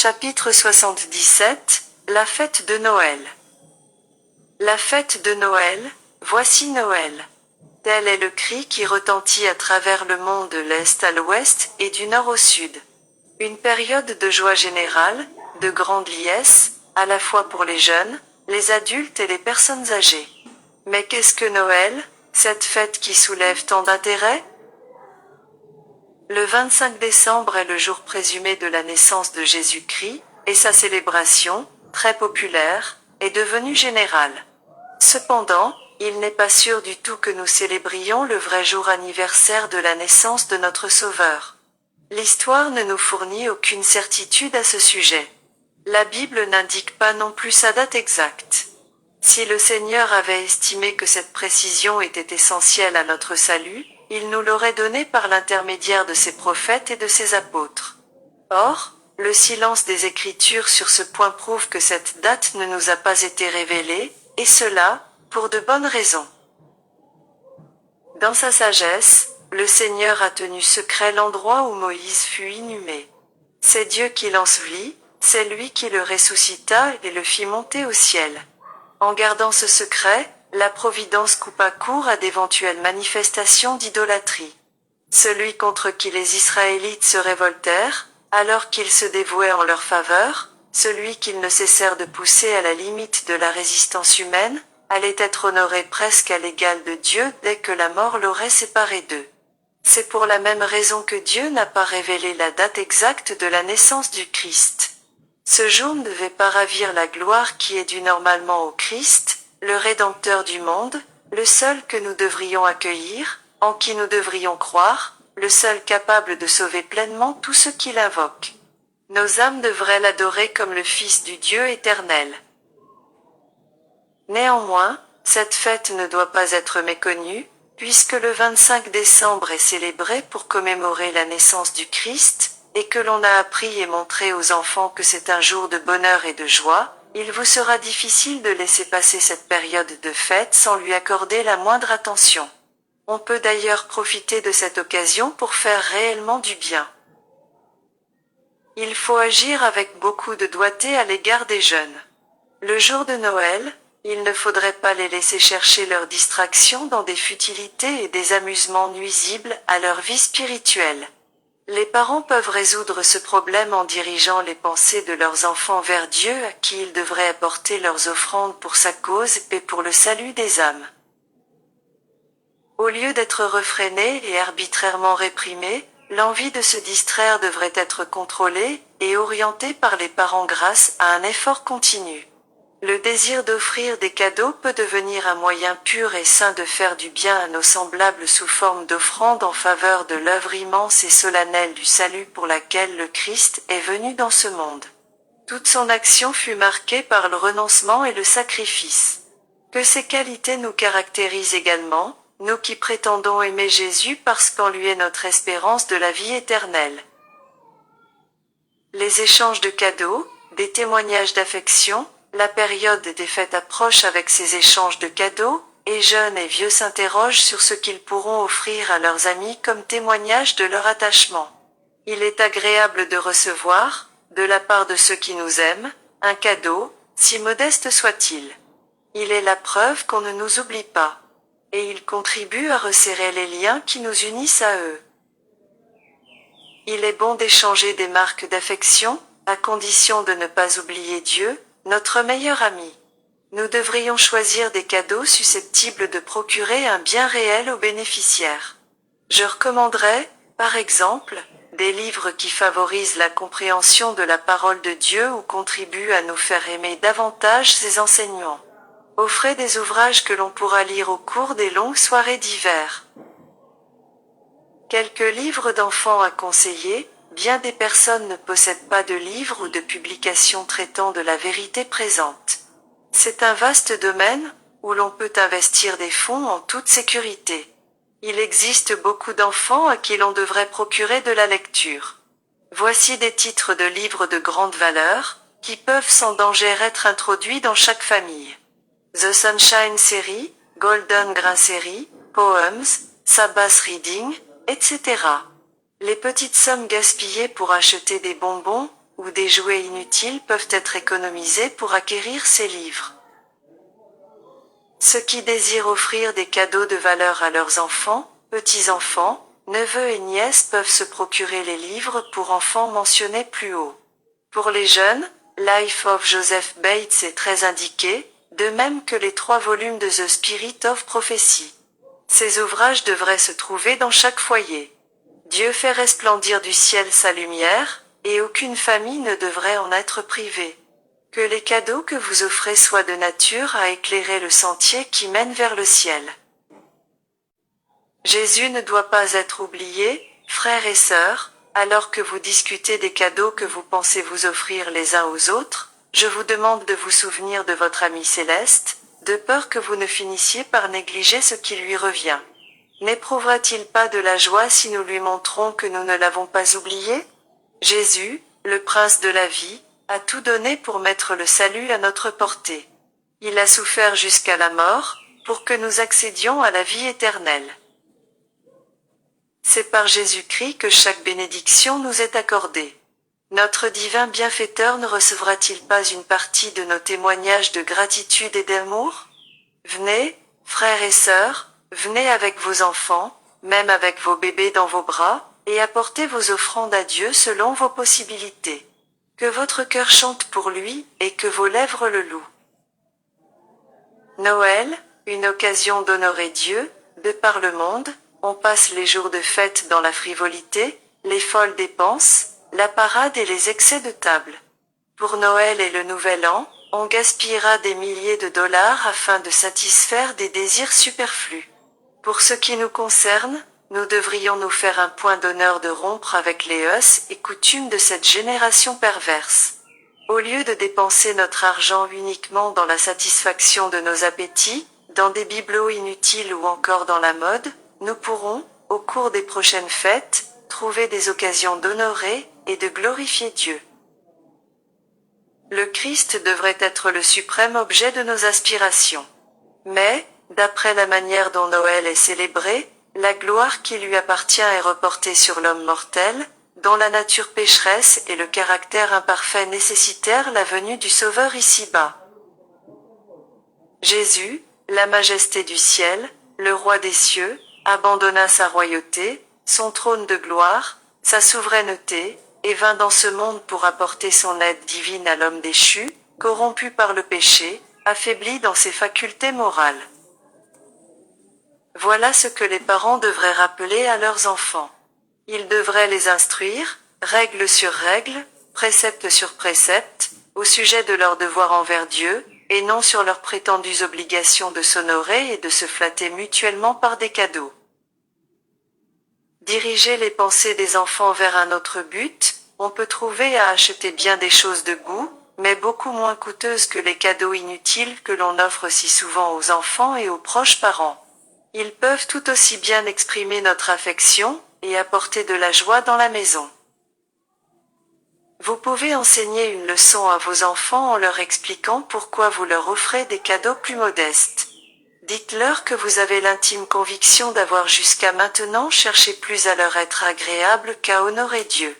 Chapitre 77, la fête de Noël. La fête de Noël, voici Noël. Tel est le cri qui retentit à travers le monde de l'Est à l'Ouest et du Nord au Sud. Une période de joie générale, de grande liesse, à la fois pour les jeunes, les adultes et les personnes âgées. Mais qu'est-ce que Noël, cette fête qui soulève tant d'intérêt? Le 25 décembre est le jour présumé de la naissance de Jésus-Christ, et sa célébration, très populaire, est devenue générale. Cependant, il n'est pas sûr du tout que nous célébrions le vrai jour anniversaire de la naissance de notre Sauveur. L'histoire ne nous fournit aucune certitude à ce sujet. La Bible n'indique pas non plus sa date exacte. Si le Seigneur avait estimé que cette précision était essentielle à notre salut, il nous l'aurait donné par l'intermédiaire de ses prophètes et de ses apôtres. Or, le silence des Écritures sur ce point prouve que cette date ne nous a pas été révélée, et cela, pour de bonnes raisons. Dans sa sagesse, le Seigneur a tenu secret l'endroit où Moïse fut inhumé. C'est Dieu qui l'ensevelit, c'est lui qui le ressuscita et le fit monter au ciel. En gardant ce secret, la Providence coupa court à d'éventuelles manifestations d'idolâtrie. Celui contre qui les Israélites se révoltèrent, alors qu'ils se dévouaient en leur faveur, celui qu'ils ne cessèrent de pousser à la limite de la résistance humaine, allait être honoré presque à l'égal de Dieu dès que la mort l'aurait séparé d'eux. C'est pour la même raison que Dieu n'a pas révélé la date exacte de la naissance du Christ. Ce jour ne devait pas ravir la gloire qui est due normalement au Christ, le Rédempteur du monde, le seul que nous devrions accueillir, en qui nous devrions croire, le seul capable de sauver pleinement tous ceux qui l'invoquent. Nos âmes devraient l'adorer comme le Fils du Dieu éternel. Néanmoins, cette fête ne doit pas être méconnue, puisque le 25 décembre est célébré pour commémorer la naissance du Christ, et que l'on a appris et montré aux enfants que c'est un jour de bonheur et de joie, il vous sera difficile de laisser passer cette période de fête sans lui accorder la moindre attention. On peut d'ailleurs profiter de cette occasion pour faire réellement du bien. Il faut agir avec beaucoup de doigté à l'égard des jeunes. Le jour de Noël, il ne faudrait pas les laisser chercher leur distraction dans des futilités et des amusements nuisibles à leur vie spirituelle. Les parents peuvent résoudre ce problème en dirigeant les pensées de leurs enfants vers Dieu à qui ils devraient apporter leurs offrandes pour sa cause et pour le salut des âmes. Au lieu d'être refrénée et arbitrairement réprimée, l'envie de se distraire devrait être contrôlée et orientée par les parents grâce à un effort continu. Le désir d'offrir des cadeaux peut devenir un moyen pur et sain de faire du bien à nos semblables sous forme d'offrande en faveur de l'œuvre immense et solennelle du salut pour laquelle le Christ est venu dans ce monde. Toute son action fut marquée par le renoncement et le sacrifice. Que ces qualités nous caractérisent également, nous qui prétendons aimer Jésus parce qu'en lui est notre espérance de la vie éternelle. Les échanges de cadeaux, des témoignages d'affection, la période des fêtes approche avec ces échanges de cadeaux, et jeunes et vieux s'interrogent sur ce qu'ils pourront offrir à leurs amis comme témoignage de leur attachement. Il est agréable de recevoir, de la part de ceux qui nous aiment, un cadeau, si modeste soit-il. Il est la preuve qu'on ne nous oublie pas. Et il contribue à resserrer les liens qui nous unissent à eux. Il est bon d'échanger des marques d'affection, à condition de ne pas oublier Dieu, notre meilleur ami. Nous devrions choisir des cadeaux susceptibles de procurer un bien réel aux bénéficiaires. Je recommanderais, par exemple, des livres qui favorisent la compréhension de la parole de Dieu ou contribuent à nous faire aimer davantage ses enseignements. Offrez des ouvrages que l'on pourra lire au cours des longues soirées d'hiver. Quelques livres d'enfants à conseiller. Bien des personnes ne possèdent pas de livres ou de publications traitant de la vérité présente. C'est un vaste domaine, où l'on peut investir des fonds en toute sécurité. Il existe beaucoup d'enfants à qui l'on devrait procurer de la lecture. Voici des titres de livres de grande valeur, qui peuvent sans danger être introduits dans chaque famille. The Sunshine Series, Golden Grain Series, Poems, Sabbath Reading, etc. Les petites sommes gaspillées pour acheter des bonbons, ou des jouets inutiles peuvent être économisés pour acquérir ces livres. Ceux qui désirent offrir des cadeaux de valeur à leurs enfants, petits-enfants, neveux et nièces peuvent se procurer les livres pour enfants mentionnés plus haut. Pour les jeunes, Life of Joseph Bates est très indiqué, de même que les 3 volumes de The Spirit of Prophecy. Ces ouvrages devraient se trouver dans chaque foyer. Dieu fait resplendir du ciel sa lumière, et aucune famille ne devrait en être privée. Que les cadeaux que vous offrez soient de nature à éclairer le sentier qui mène vers le ciel. Jésus ne doit pas être oublié, frères et sœurs, alors que vous discutez des cadeaux que vous pensez vous offrir les uns aux autres, je vous demande de vous souvenir de votre ami céleste, de peur que vous ne finissiez par négliger ce qui lui revient. N'éprouvera-t-il pas de la joie si nous lui montrons que nous ne l'avons pas oublié? Jésus, le prince de la vie, a tout donné pour mettre le salut à notre portée. Il a souffert jusqu'à la mort, pour que nous accédions à la vie éternelle. C'est par Jésus-Christ que chaque bénédiction nous est accordée. Notre divin bienfaiteur ne recevra-t-il pas une partie de nos témoignages de gratitude et d'amour? Venez, frères et sœurs, venez avec vos enfants, même avec vos bébés dans vos bras, et apportez vos offrandes à Dieu selon vos possibilités. Que votre cœur chante pour lui, et que vos lèvres le louent. Noël, une occasion d'honorer Dieu, de par le monde, on passe les jours de fête dans la frivolité, les folles dépenses, la parade et les excès de table. Pour Noël et le Nouvel An, on gaspillera des milliers de dollars afin de satisfaire des désirs superflus. Pour ce qui nous concerne, nous devrions nous faire un point d'honneur de rompre avec les us et coutumes de cette génération perverse. Au lieu de dépenser notre argent uniquement dans la satisfaction de nos appétits, dans des bibelots inutiles ou encore dans la mode, nous pourrons, au cours des prochaines fêtes, trouver des occasions d'honorer et de glorifier Dieu. Le Christ devrait être le suprême objet de nos aspirations. Mais, d'après la manière dont Noël est célébré, la gloire qui lui appartient est reportée sur l'homme mortel, dont la nature pécheresse et le caractère imparfait nécessitèrent la venue du Sauveur ici-bas. Jésus, la majesté du ciel, le roi des cieux, abandonna sa royauté, son trône de gloire, sa souveraineté, et vint dans ce monde pour apporter son aide divine à l'homme déchu, corrompu par le péché, affaibli dans ses facultés morales. Voilà ce que les parents devraient rappeler à leurs enfants. Ils devraient les instruire, règle sur règle, précepte sur précepte, au sujet de leurs devoirs envers Dieu, et non sur leurs prétendues obligations de s'honorer et de se flatter mutuellement par des cadeaux. Diriger les pensées des enfants vers un autre but, on peut trouver à acheter bien des choses de goût, mais beaucoup moins coûteuses que les cadeaux inutiles que l'on offre si souvent aux enfants et aux proches parents. Ils peuvent tout aussi bien exprimer notre affection, et apporter de la joie dans la maison. Vous pouvez enseigner une leçon à vos enfants en leur expliquant pourquoi vous leur offrez des cadeaux plus modestes. Dites-leur que vous avez l'intime conviction d'avoir jusqu'à maintenant cherché plus à leur être agréable qu'à honorer Dieu.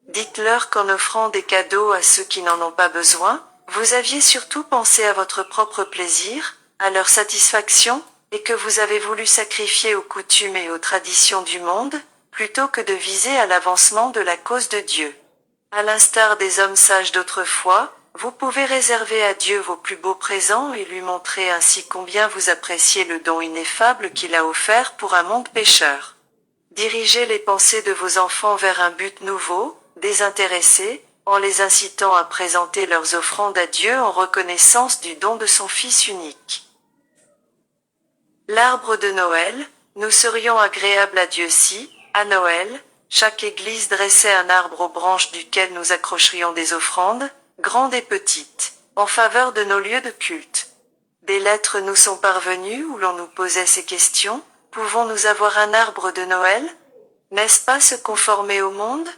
Dites-leur qu'en offrant des cadeaux à ceux qui n'en ont pas besoin, vous aviez surtout pensé à votre propre plaisir, à leur satisfaction, et que vous avez voulu sacrifier aux coutumes et aux traditions du monde, plutôt que de viser à l'avancement de la cause de Dieu. À l'instar des hommes sages d'autrefois, vous pouvez réserver à Dieu vos plus beaux présents et lui montrer ainsi combien vous appréciez le don ineffable qu'il a offert pour un monde pécheur. Dirigez les pensées de vos enfants vers un but nouveau, désintéressé, en les incitant à présenter leurs offrandes à Dieu en reconnaissance du don de son Fils unique. L'arbre de Noël, nous serions agréables à Dieu si, à Noël, chaque église dressait un arbre aux branches duquel nous accrocherions des offrandes, grandes et petites, en faveur de nos lieux de culte. Des lettres nous sont parvenues où l'on nous posait ces questions: pouvons-nous avoir un arbre de Noël? N'est-ce pas se conformer au monde?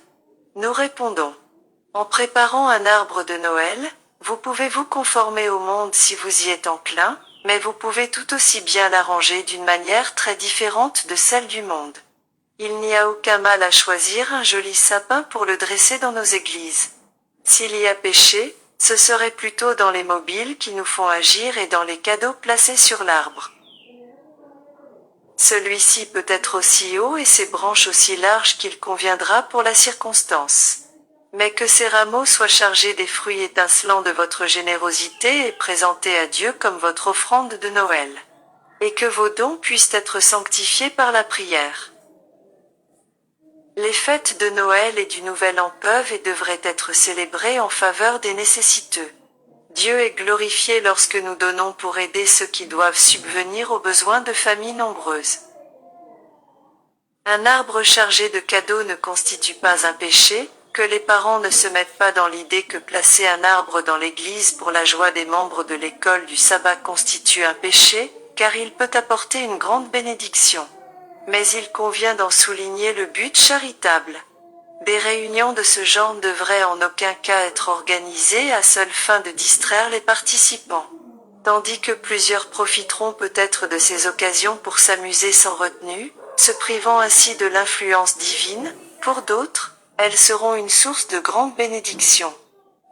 Nous répondons: en préparant un arbre de Noël, vous pouvez vous conformer au monde si vous y êtes enclin, mais vous pouvez tout aussi bien l'arranger d'une manière très différente de celle du monde. Il n'y a aucun mal à choisir un joli sapin pour le dresser dans nos églises. S'il y a péché, ce serait plutôt dans les mobiles qui nous font agir et dans les cadeaux placés sur l'arbre. Celui-ci peut être aussi haut et ses branches aussi larges qu'il conviendra pour la circonstance. Mais que ces rameaux soient chargés des fruits étincelants de votre générosité et présentés à Dieu comme votre offrande de Noël. Et que vos dons puissent être sanctifiés par la prière. Les fêtes de Noël et du Nouvel An peuvent et devraient être célébrées en faveur des nécessiteux. Dieu est glorifié lorsque nous donnons pour aider ceux qui doivent subvenir aux besoins de familles nombreuses. Un arbre chargé de cadeaux ne constitue pas un péché, que les parents ne se mettent pas dans l'idée que placer un arbre dans l'église pour la joie des membres de l'école du sabbat constitue un péché, car il peut apporter une grande bénédiction. Mais il convient d'en souligner le but charitable. Des réunions de ce genre ne devraient en aucun cas être organisées à seule fin de distraire les participants. Tandis que plusieurs profiteront peut-être de ces occasions pour s'amuser sans retenue, se privant ainsi de l'influence divine, pour d'autres, elles seront une source de grande bénédiction.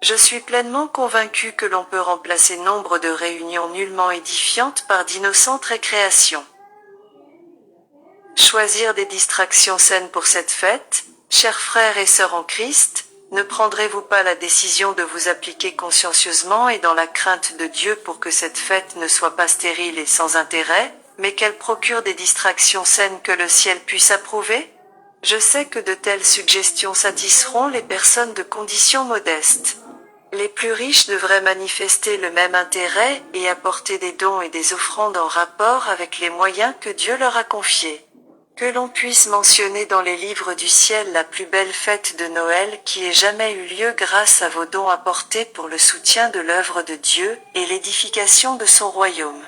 Je suis pleinement convaincu que l'on peut remplacer nombre de réunions nullement édifiantes par d'innocentes récréations. Choisir des distractions saines pour cette fête, chers frères et sœurs en Christ, ne prendrez-vous pas la décision de vous appliquer consciencieusement et dans la crainte de Dieu pour que cette fête ne soit pas stérile et sans intérêt, mais qu'elle procure des distractions saines que le ciel puisse approuver? Je sais que de telles suggestions satisferont les personnes de condition modeste. Les plus riches devraient manifester le même intérêt et apporter des dons et des offrandes en rapport avec les moyens que Dieu leur a confiés. Que l'on puisse mentionner dans les livres du ciel la plus belle fête de Noël qui ait jamais eu lieu grâce à vos dons apportés pour le soutien de l'œuvre de Dieu et l'édification de son royaume.